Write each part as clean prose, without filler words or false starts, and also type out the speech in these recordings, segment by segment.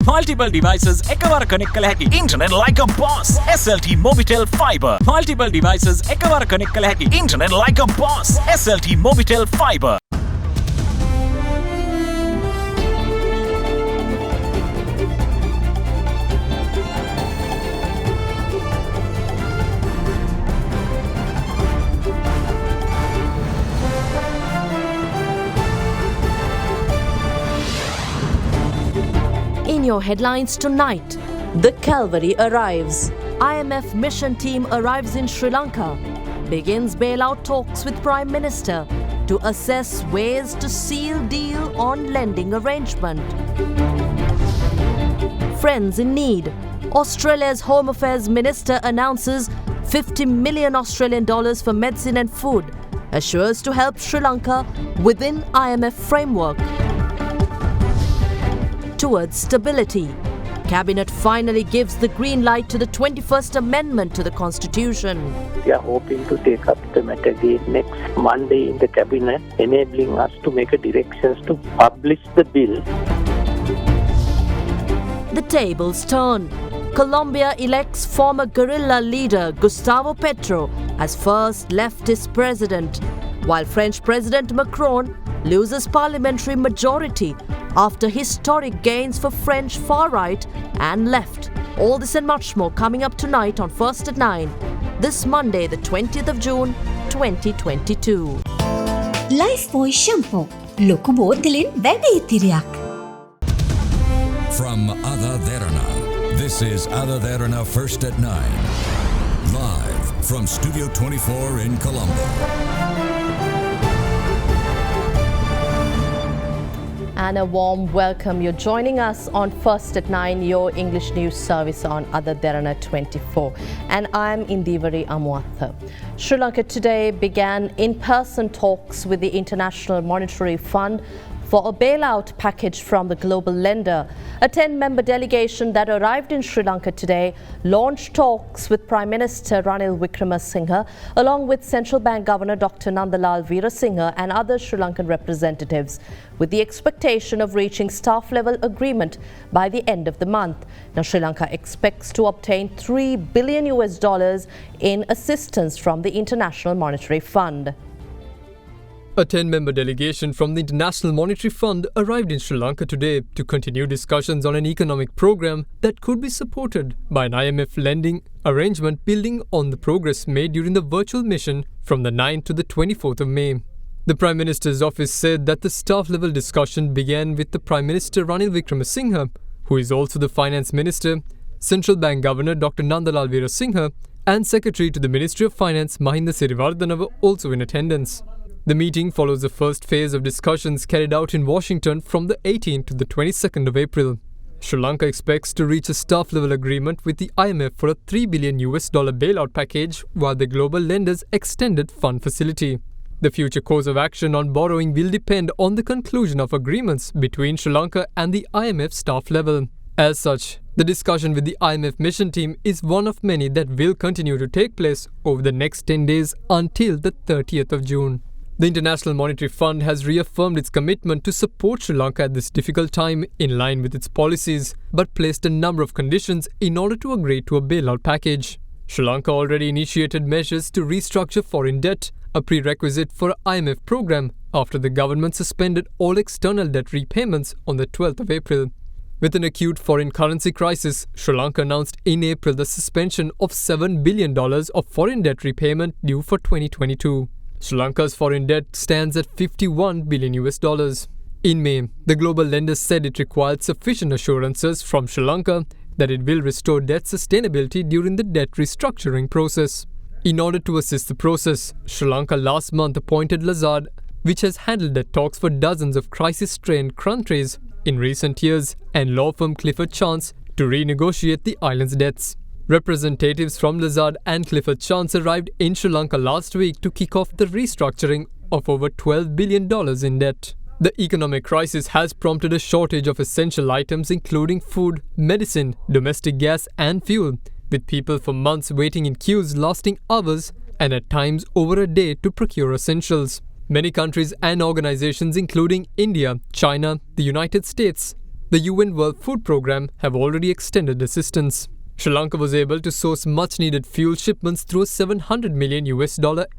Multiple devices එකවර connect කළ හැකි. Internet like a boss. SLT Mobitel Fiber. Multiple devices එකවර connect කළ හැකි. Internet like a boss. SLT Mobitel Fiber. In your headlines tonight, the Calvary arrives. IMF mission team arrives in Sri Lanka. Begins bailout talks with Prime Minister to assess ways to seal deal on lending arrangement. Friends in need. Australia's Home Affairs Minister announces 50 million Australian dollars for medicine and food. Assures to help Sri Lanka within IMF framework. Towards stability. Cabinet finally gives the green light to the 21st Amendment to the Constitution. We are hoping to take up the matter again next Monday in the Cabinet, enabling us to make directions to publish the bill. The tables turn. Colombia elects former guerrilla leader Gustavo Petro as first leftist president, while French President Macron loses parliamentary majority after historic gains for French far-right and left. All this and much more coming up tonight on First at 9, this Monday the 20th of June 2022. Lifebuoy shampoo. ලොකු බෝතලෙන් වැඩ ඉතිරියක්. From AdaDerana, this is AdaDerana First at 9. Live from Studio 24 in Colombo. And a warm welcome. You're joining us on First at 9, your English news service on AdaDerana 24. And I'm Indivari Amwatha. Sri Lanka today began in-person talks with the International Monetary Fund for a bailout package from the global lender. A 10-member delegation that arrived in Sri Lanka today launched talks with Prime Minister Ranil Wickremesinghe, along with Central Bank Governor Dr. Nandalal Veerasinghe and other Sri Lankan representatives, with the expectation of reaching staff-level agreement by the end of the month. Now, Sri Lanka expects to obtain $3 billion in assistance from the International Monetary Fund. A 10-member delegation from the International Monetary Fund arrived in Sri Lanka today to continue discussions on an economic program that could be supported by an IMF lending arrangement building on the progress made during the virtual mission from the 9th to the 24th of May. The Prime Minister's office said that the staff-level discussion began with the Prime Minister Ranil Wickremesinghe, who is also the Finance Minister, Central Bank Governor Dr. Nandalal Veerasinghe, and Secretary to the Ministry of Finance Mahinda Siriwardana were also in attendance. The meeting follows the first phase of discussions carried out in Washington from the 18th to the 22nd of April. Sri Lanka expects to reach a staff-level agreement with the IMF for a $3 billion bailout package via the global lender's extended fund facility. The future course of action on borrowing will depend on the conclusion of agreements between Sri Lanka and the IMF staff level. As such, the discussion with the IMF mission team is one of many that will continue to take place over the next 10 days until the 30th of June. The International Monetary Fund has reaffirmed its commitment to support Sri Lanka at this difficult time in line with its policies, but placed a number of conditions in order to agree to a bailout package. Sri Lanka already initiated measures to restructure foreign debt, a prerequisite for an IMF program, after the government suspended all external debt repayments on the 12th of April. With an acute foreign currency crisis, Sri Lanka announced in April the suspension of $7 billion of foreign debt repayment due for 2022. Sri Lanka's foreign debt stands at $51 billion. In May, the global lenders said it required sufficient assurances from Sri Lanka that it will restore debt sustainability during the debt restructuring process. In order to assist the process, Sri Lanka last month appointed Lazard, which has handled debt talks for dozens of crisis-strained countries in recent years, and law firm Clifford Chance to renegotiate the island's debts. Representatives from Lazard and Clifford Chance arrived in Sri Lanka last week to kick off the restructuring of over $12 billion in debt. The economic crisis has prompted a shortage of essential items including food, medicine, domestic gas and fuel, with people for months waiting in queues lasting hours and at times over a day to procure essentials. Many countries and organizations including India, China, the United States, the UN World Food Programme have already extended assistance. Sri Lanka was able to source much-needed fuel shipments through a $700 million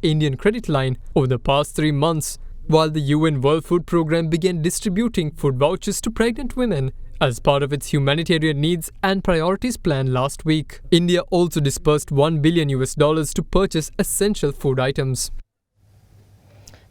Indian credit line over the past 3 months, while the UN World Food Programme began distributing food vouchers to pregnant women as part of its humanitarian needs and priorities plan last week. India also disbursed $1 billion to purchase essential food items.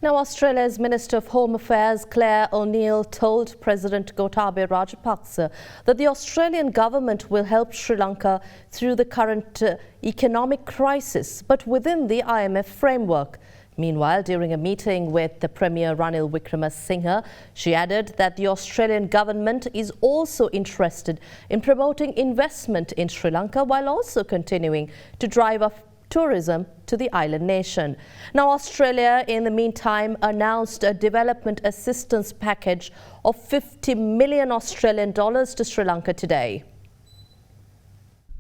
Now, Australia's Minister of Home Affairs Claire O'Neill told President Gotabaya Rajapaksa that the Australian government will help Sri Lanka through the current economic crisis, but within the IMF framework. Meanwhile, during a meeting with the Premier Ranil Wickremesinghe, she added that the Australian government is also interested in promoting investment in Sri Lanka while also continuing to drive up tourism to the island nation. Now, Australia, in the meantime, announced a development assistance package of 50 million Australian dollars to Sri Lanka today.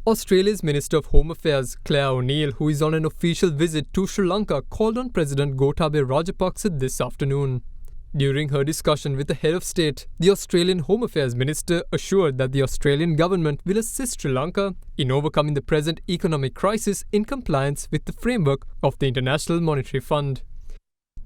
Australia's Minister of Home Affairs Claire O'Neill, who is on an official visit to Sri Lanka, called on President Gotabaya Rajapaksa this afternoon. During her discussion with the head of state, the Australian Home Affairs Minister assured that the Australian government will assist Sri Lanka in overcoming the present economic crisis in compliance with the framework of the International Monetary Fund.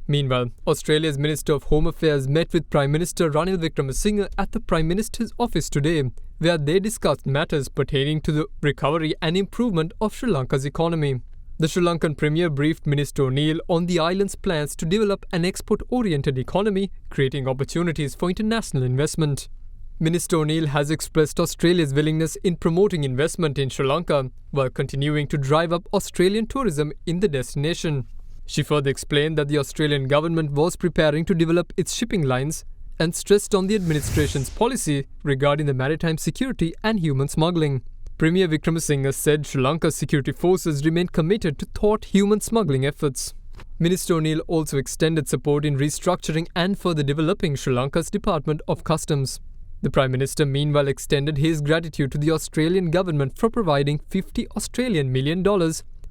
Meanwhile, Australia's Minister of Home Affairs met with Prime Minister Ranil Wickremesinghe at the Prime Minister's office today, where they discussed matters pertaining to the recovery and improvement of Sri Lanka's economy. The Sri Lankan Premier briefed Minister O'Neill on the island's plans to develop an export-oriented economy, creating opportunities for international investment. Minister O'Neill has expressed Australia's willingness in promoting investment in Sri Lanka, while continuing to drive up Australian tourism in the destination. She further explained that the Australian government was preparing to develop its shipping lines and stressed on the administration's policy regarding the maritime security and human smuggling. Premier Wickremesinghe said Sri Lanka's security forces remain committed to thwart human smuggling efforts. Minister O'Neill also extended support in restructuring and further developing Sri Lanka's Department of Customs. The Prime Minister meanwhile extended his gratitude to the Australian government for providing $50 Australian million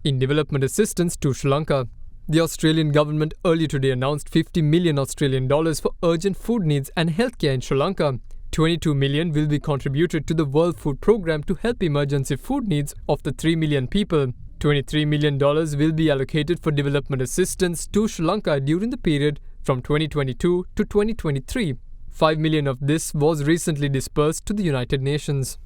in development assistance to Sri Lanka. The Australian government earlier today announced $50 million Australian for urgent food needs and healthcare in Sri Lanka. $22 million will be contributed to the World Food Programme to help emergency food needs of the 3 million people. $23 million will be allocated for development assistance to Sri Lanka during the period from 2022 to 2023. $5 million of this was recently dispersed to the United Nations.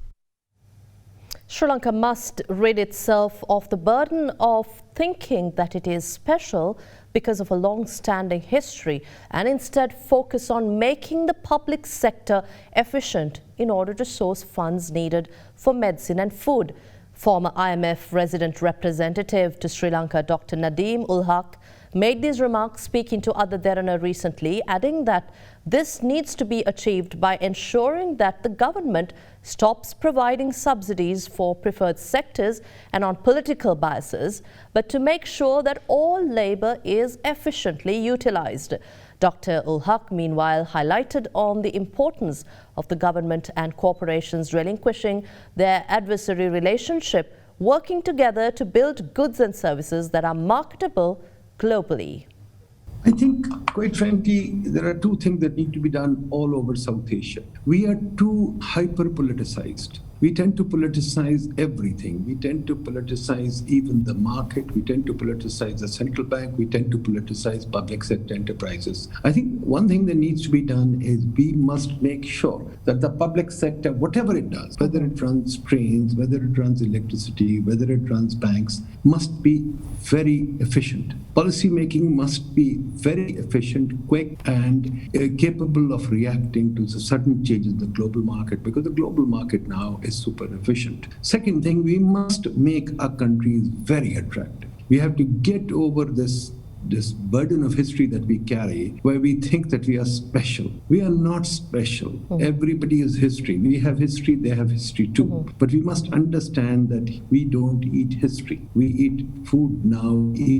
Sri Lanka must rid itself of the burden of thinking that it is special because of a long-standing history and instead focus on making the public sector efficient in order to source funds needed for medicine and food. Former IMF resident representative to Sri Lanka, Dr. Nadeem ul Haq, made these remarks speaking to AdaDerana recently, adding that this needs to be achieved by ensuring that the government stops providing subsidies for preferred sectors and on political biases, but to make sure that all labour is efficiently utilised. Dr. ul Haq, meanwhile, highlighted on the importance of the government and corporations relinquishing their adversary relationship, working together to build goods and services that are marketable globally. I think, quite frankly, there are two things that need to be done all over South Asia. We are too hyper-politicized. We tend to politicize everything. We tend to politicize even the market. We tend to politicize the central bank. We tend to politicize public sector enterprises. I think one thing that needs to be done is we must make sure that the public sector, whatever it does, whether it runs trains, whether it runs electricity, whether it runs banks, must be very efficient. Policy making must be very efficient, quick, and capable of reacting to the sudden changes in the global market, because the global market now is super efficient. Second thing, we must make our countries very attractive. We have to get over this burden of history that we carry, where we think that we are special. We are not special. Everybody is history. We have history, they have history too. But we must understand that we don't eat history. We eat food now. We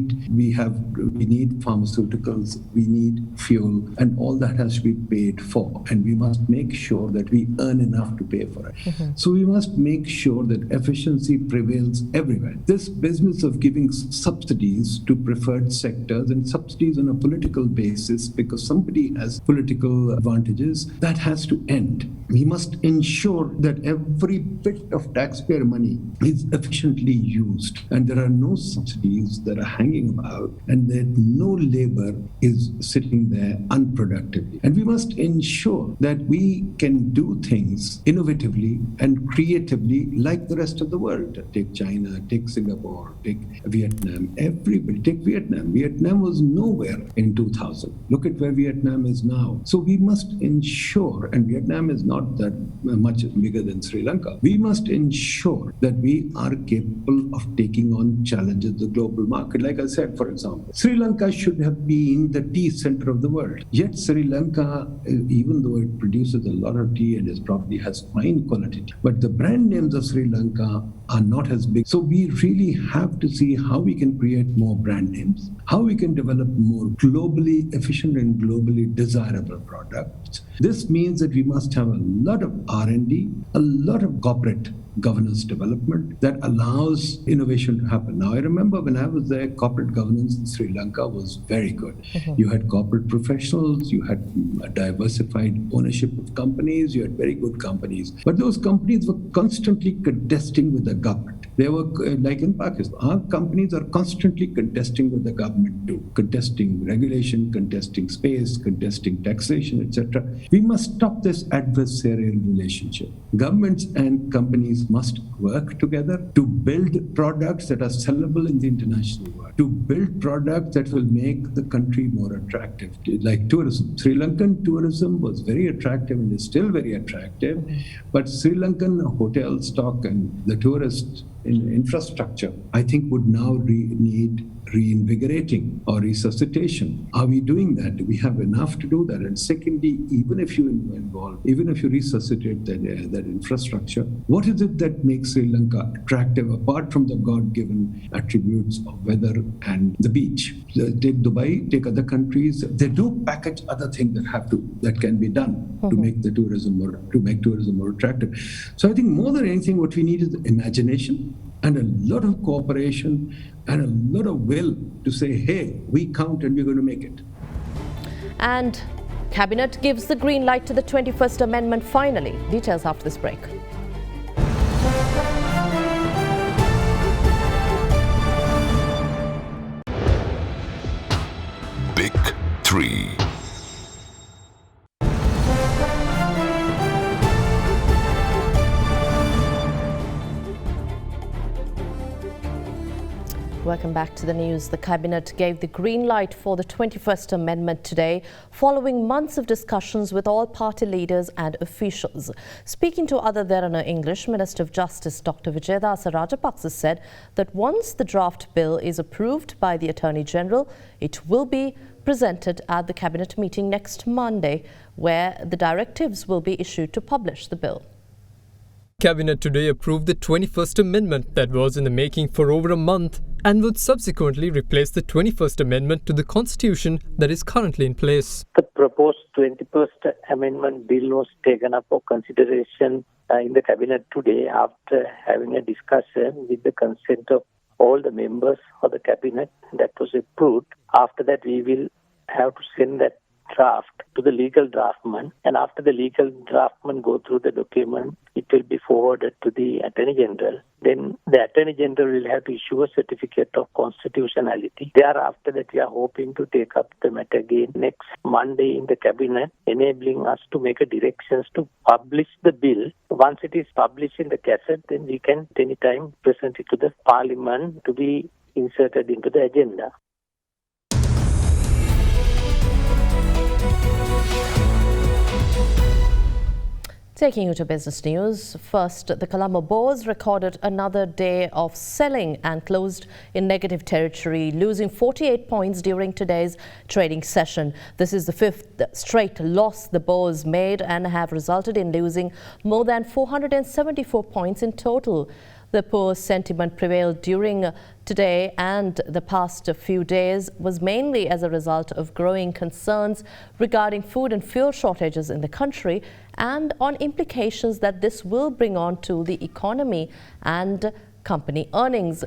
need pharmaceuticals, we need fuel, and all that has to be paid for. And we must make sure that we earn enough to pay for it. So we must make sure that efficiency prevails everywhere. This business of giving subsidies to preferred sector sectors and subsidies on a political basis because somebody has political advantages, that has to end. We must ensure that every bit of taxpayer money is efficiently used and there are no subsidies that are hanging about and that no labor is sitting there unproductively. And we must ensure that we can do things innovatively and creatively like the rest of the world. Take China, take Singapore, take Vietnam. Everybody, take Vietnam. Vietnam was nowhere in 2000. Look at where Vietnam is now. So we must ensure, and Vietnam is not that much bigger than Sri Lanka, we must ensure that we are capable of taking on challenges of the global market. Like I said, for example, Sri Lanka should have been the tea center of the world. Yet Sri Lanka, even though it produces a lot of tea and probably has fine quality tea, but the brand names of Sri Lanka are not as big. So we really have to see how we can create more brand names, how we can develop more globally efficient and globally desirable products. This means that we must have a lot of R&D, a lot of corporate governance development that allows innovation to happen. Now, I remember when I was there, corporate governance in Sri Lanka was very good. You had corporate professionals, you had a diversified ownership of companies, you had very good companies. But those companies were constantly contesting with the government. They were like in Pakistan. Our companies are constantly contesting with the government too, contesting regulation, contesting space, contesting taxation, etc. We must stop this adversarial relationship. Governments and companies must work together to build products that are sellable in the international world, to build products that will make the country more attractive, like tourism. Sri Lankan tourism was very attractive and is still very attractive, but Sri Lankan hotel stock and the tourist infrastructure, I think, would now need reinvigorating or resuscitation. Are we doing that? Do we have enough to do that? And secondly, even if you resuscitate that infrastructure, what is it that makes Sri Lanka attractive apart from the God-given attributes of weather and the beach? Take Dubai, take other countries. They do package other things that can be done to make tourism more attractive. So I think more than anything, what we need is imagination and a lot of cooperation and a lot of will to say, hey, we count and we're going to make it. And Cabinet gives the green light to the 21st Amendment finally. Details after this break. Big Three. Welcome back to the news. The Cabinet gave the green light for the 21st Amendment today, following months of discussions with all party leaders and officials. Speaking to AdaDerana English, Minister of Justice Dr. Vijayadasa Rajapaksa said that once the draft bill is approved by the Attorney General, it will be presented at the Cabinet meeting next Monday, where the directives will be issued to publish the bill. Cabinet today approved the 21st Amendment that was in the making for over a month and would subsequently replace the 21st Amendment to the Constitution that is currently in place. The proposed 21st Amendment bill was taken up for consideration in the Cabinet today after having a discussion with the consent of all the members of the Cabinet. That was approved. After that, we will have to send that draft to the legal draftman, and after the legal draftman go through the document, it will be forwarded to the Attorney General. Then the Attorney General will have to issue a certificate of constitutionality. Thereafter that, we are hoping to take up the matter again next Monday in the Cabinet, enabling us to make a directions to publish the bill. Once it is published in the Gazette, then we can at any time present it to the Parliament to be inserted into the agenda. Taking you to business news. First, the Colombo bourse recorded another day of selling and closed in negative territory, losing 48 points during today's trading session. This is the fifth straight loss the bourse made and have resulted in losing more than 474 points in total. The poor sentiment prevailed during today and the past few days was mainly as a result of growing concerns regarding food and fuel shortages in the country and on implications that this will bring on to the economy and company earnings.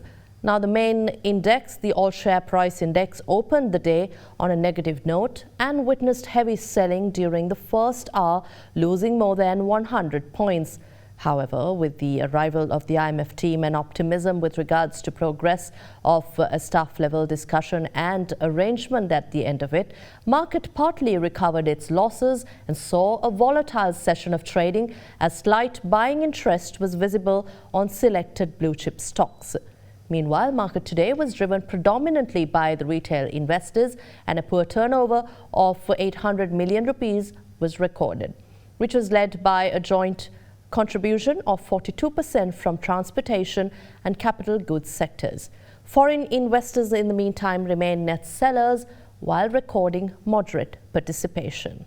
Now, the main index, the all share price index, opened the day on a negative note and witnessed heavy selling during the first hour, losing more than 100 points. However, with the arrival of the IMF team and optimism with regards to progress of a staff-level discussion and arrangement at the end of it, market partly recovered its losses and saw a volatile session of trading as slight buying interest was visible on selected blue-chip stocks. Meanwhile, market today was driven predominantly by the retail investors, and a poor turnover of 800 million rupees was recorded, which was led by a joint contribution of 42% from transportation and capital goods sectors. Foreign investors in the meantime remain net sellers while recording moderate participation.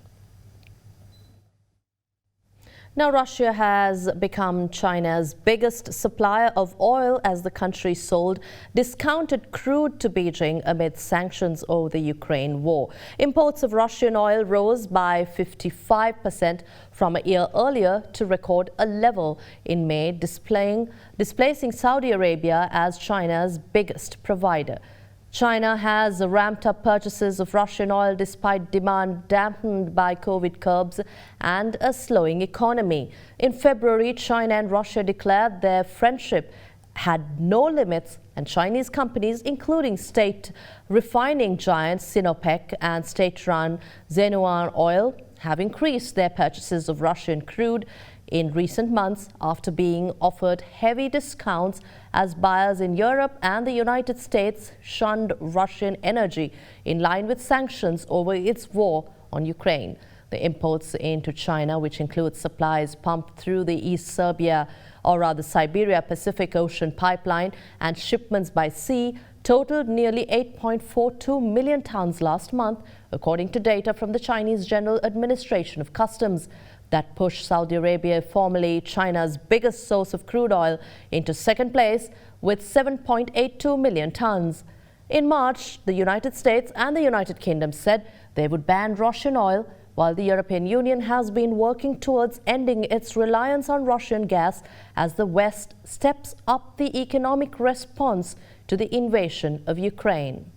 Now, Russia has become China's biggest supplier of oil as the country sold discounted crude to Beijing amid sanctions over the Ukraine war. Imports of Russian oil rose by 55% from a year earlier to record a level in May, displacing Saudi Arabia as China's biggest provider. China has ramped up purchases of Russian oil despite demand dampened by COVID curbs and a slowing economy. In February, China and Russia declared their friendship had no limits, and Chinese companies, including state refining giants Sinopec and state-run Zenuan Oil, have increased their purchases of Russian crude in recent months after being offered heavy discounts as buyers in Europe and the United States shunned Russian energy in line with sanctions over its war on Ukraine. The imports into China, which include supplies pumped through the East Serbia, or rather Siberia Pacific Ocean pipeline, and shipments by sea, totaled nearly 8.42 million tons last month, according to data from the Chinese General Administration of Customs. That pushed Saudi Arabia, formerly China's biggest source of crude oil, into second place with 7.82 million tons. In March, the United States and the United Kingdom said they would ban Russian oil, while the European Union has been working towards ending its reliance on Russian gas as the West steps up the economic response to the invasion of Ukraine.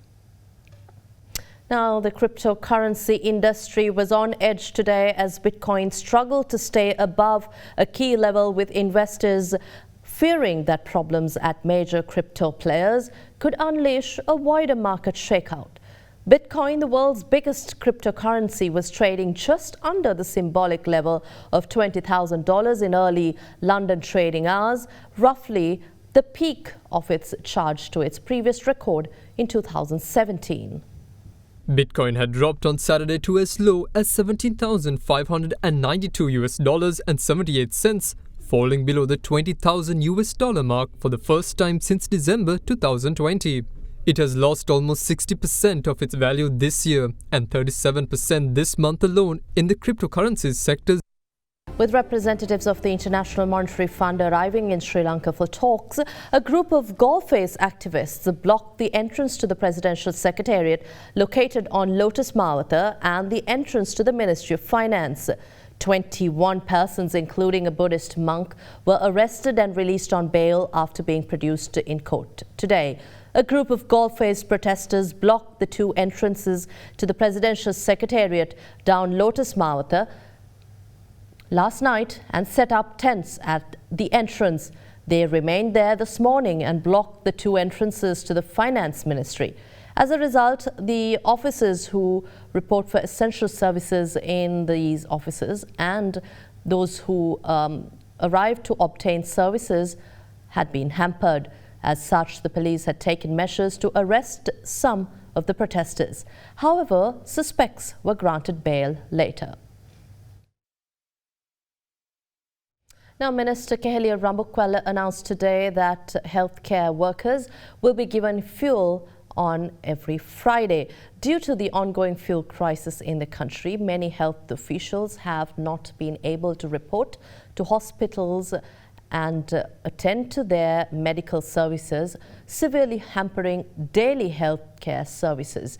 Now, the cryptocurrency industry was on edge today as Bitcoin struggled to stay above a key level, with investors fearing that problems at major crypto players could unleash a wider market shakeout. Bitcoin, the world's biggest cryptocurrency, was trading just under the symbolic level of $20,000 in early London trading hours, roughly the peak of its charge to its previous record in 2017. Bitcoin had dropped on Saturday to as low as $17,592.78, falling below the $20,000 mark for the first time since December 2020. It has lost almost 60% of its value this year and 37% this month alone in the cryptocurrencies sector. With representatives of the International Monetary Fund arriving in Sri Lanka for talks, a group of Goldface activists blocked the entrance to the presidential secretariat located on Lotus Mawatha and the entrance to the Ministry of Finance. 21 persons, including a Buddhist monk, were arrested and released on bail after being produced in court today. A group of Goldface protesters blocked the two entrances to the presidential secretariat down Lotus Mawatha last night and set up tents at the entrance. They remained there this morning and blocked the two entrances to the finance ministry. As a result, the officers who report for essential services in these offices and those who arrived to obtain services had been hampered. As such, the police had taken measures to arrest some of the protesters. However, suspects were granted bail later. Now, Minister Kehelia Rambukwala announced today that healthcare workers will be given fuel on every Friday. Due to the ongoing fuel crisis in the country, many health officials have not been able to report to hospitals and attend to their medical services, severely hampering daily healthcare services.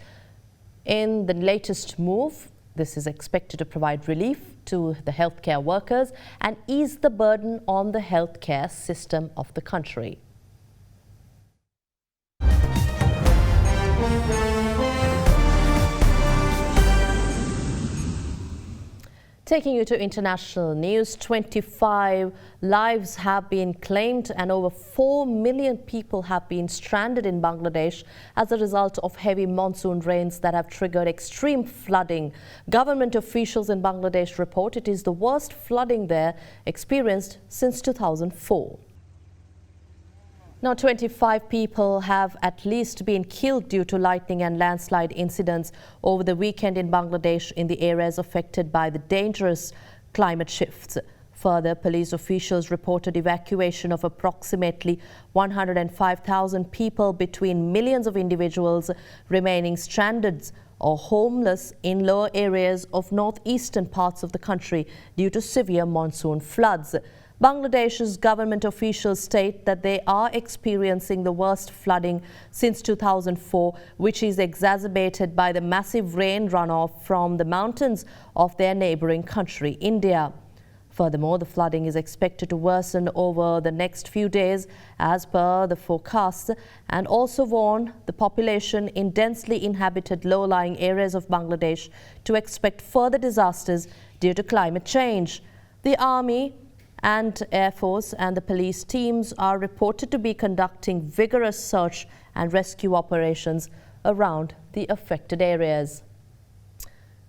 In the latest move, this is expected to provide relief to the healthcare workers and ease the burden on the healthcare system of the country. Taking you to international news, 25 lives have been claimed and over 4 million people have been stranded in Bangladesh as a result of heavy monsoon rains that have triggered extreme flooding. Government officials in Bangladesh report it is the worst flooding there experienced since 2004. Now, 25 people have at least been killed due to lightning and landslide incidents over the weekend in Bangladesh in the areas affected by the dangerous climate shifts. Further, police officials reported evacuation of approximately 105,000 people between millions of individuals remaining stranded or homeless in lower areas of northeastern parts of the country due to severe monsoon floods. Bangladesh's government officials state that they are experiencing the worst flooding since 2004, which is exacerbated by the massive rain runoff from the mountains of their neighboring country, India. Furthermore, the flooding is expected to worsen over the next few days as per the forecasts, and also warn the population in densely inhabited low-lying areas of Bangladesh to expect further disasters due to climate change. The army and Air Force and the police teams are reported to be conducting vigorous search and rescue operations around the affected areas.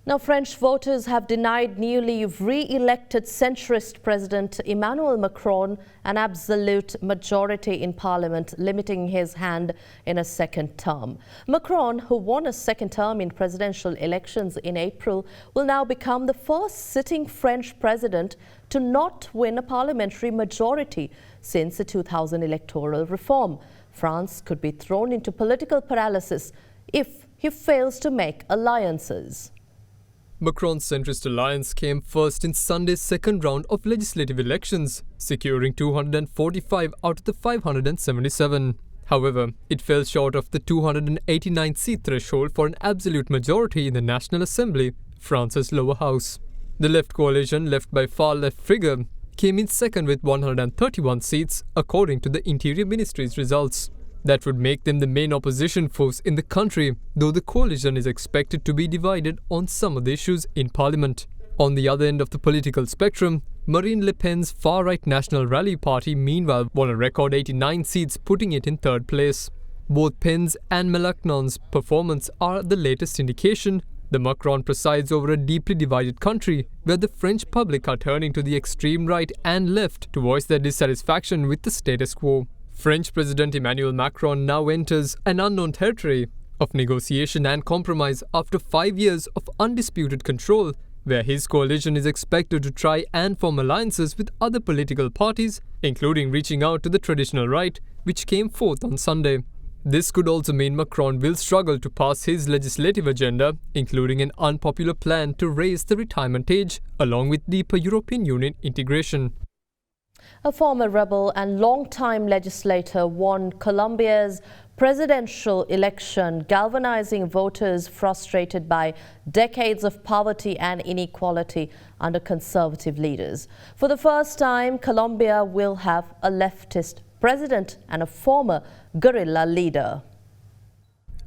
Now, French voters have denied newly re-elected centrist President Emmanuel Macron an absolute majority in parliament, limiting his hand in a second term. Macron, who won a second term in presidential elections in April, will now become the first sitting French president to not win a parliamentary majority since the 2000 electoral reform. France could be thrown into political paralysis if he fails to make alliances. Macron's centrist alliance came first in Sunday's second round of legislative elections, securing 245 out of the 577. However, it fell short of the 289-seat threshold for an absolute majority in the National Assembly, France's lower house. The left coalition, left by far-left figure, came in second with 131 seats, according to the Interior Ministry's results. That would make them the main opposition force in the country, though the coalition is expected to be divided on some of the issues in parliament. On the other end of the political spectrum, Marine Le Pen's far-right National Rally Party meanwhile won a record 89 seats, putting it in third place. Both Pen's and Mélenchon's performance are the latest indication that Macron presides over a deeply divided country, where the French public are turning to the extreme right and left to voice their dissatisfaction with the status quo. French President Emmanuel Macron now enters an unknown territory of negotiation and compromise after 5 years of undisputed control, where his coalition is expected to try and form alliances with other political parties, including reaching out to the traditional right, which came forth on Sunday. This could also mean Macron will struggle to pass his legislative agenda, including an unpopular plan to raise the retirement age, along with deeper European Union integration. A former rebel and long-time legislator won Colombia's presidential election, galvanizing voters frustrated by decades of poverty and inequality under conservative leaders. For the first time, Colombia will have a leftist president and a former guerrilla leader.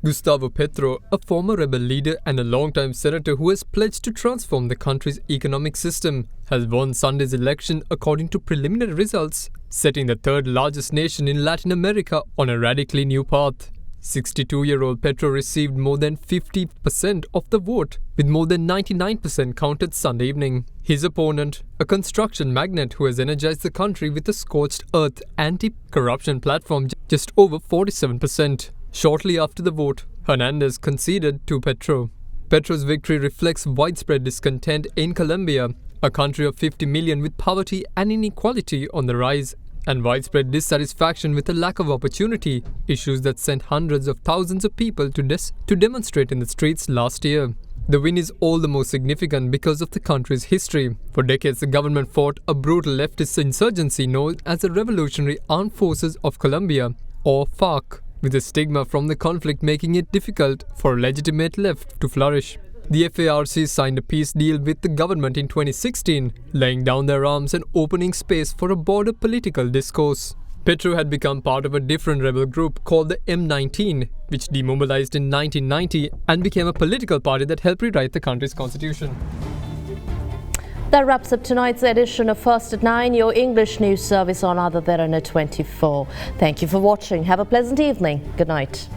Gustavo Petro, a former rebel leader and a long-time senator who has pledged to transform the country's economic system, has won Sunday's election according to preliminary results, setting the third largest nation in Latin America on a radically new path. 62-year-old Petro received more than 50% of the vote, with more than 99% counted Sunday evening. His opponent, a construction magnate who has energized the country with a scorched earth anti-corruption platform, just over 47%. Shortly after the vote, Hernandez conceded to Petro. Petro's victory reflects widespread discontent in Colombia, a country of 50 million with poverty and inequality on the rise, and widespread dissatisfaction with a lack of opportunity, issues that sent hundreds of thousands of people to demonstrate in the streets last year. The win is all the more significant because of the country's history. For decades, the government fought a brutal leftist insurgency known as the Revolutionary Armed Forces of Colombia, or FARC, with the stigma from the conflict making it difficult for a legitimate left to flourish. The FARC signed a peace deal with the government in 2016, laying down their arms and opening space for a broader political discourse. Petro had become part of a different rebel group called the M19, which demobilized in 1990 and became a political party that helped rewrite the country's constitution. That wraps up tonight's edition of First at 9, your English news service on AdaDerana 24. Thank you for watching. Have a pleasant evening. Good night.